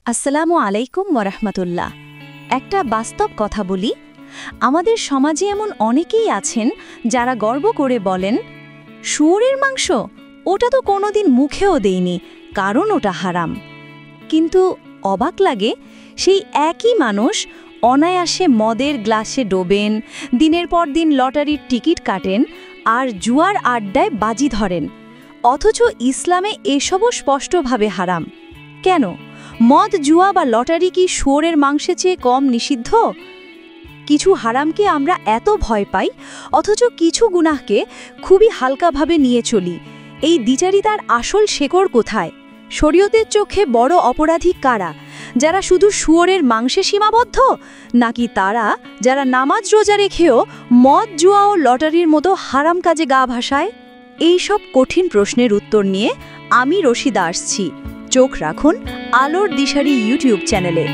আসসালামু আলাইকুম ওয়ারাহমাতুল্লাহ। একটা বাস্তব কথা বলি, আমাদের সমাজে এমন অনেকেই আছেন যারা গর্ব করে বলেন, শুয়োরের মাংস ওটা তো কোনোদিন মুখেও দেইনি, কারণ ওটা হারাম। কিন্তু অবাক লাগে, সেই একই মানুষ অনায়াসে মদের গ্লাসে ডোবেন, দিনের পর দিন লটারির টিকিট কাটেন আর জুয়ার আড্ডায় বাজি ধরেন। অথচ ইসলামে এসবও স্পষ্টভাবে হারাম। কেন? মদ, জুয়া বা লটারি কি শুয়োরের মাংসের চেয়ে কম নিষিদ্ধ? কিছু হারামকে আমরা এত ভয় পাই, অথচ কিছু গুনাহকে খুবই হালকাভাবে নিয়ে চলি। এই দ্বিচারিতার আসল শেকড় কোথায়? শরীয়তের চোখে বড় অপরাধী কারা? যারা শুধু শুয়োরের মাংসে সীমাবদ্ধ, নাকি তারা যারা নামাজ রোজা রেখেও মদ, জুয়া ও লটারির মতো হারাম কাজে গা ভাসায়? এই সব কঠিন প্রশ্নের উত্তর নিয়ে আমি রশিদা আসছি। চোখ রাখুন আলোর দিশারি ইউটিউব চ্যানেলে।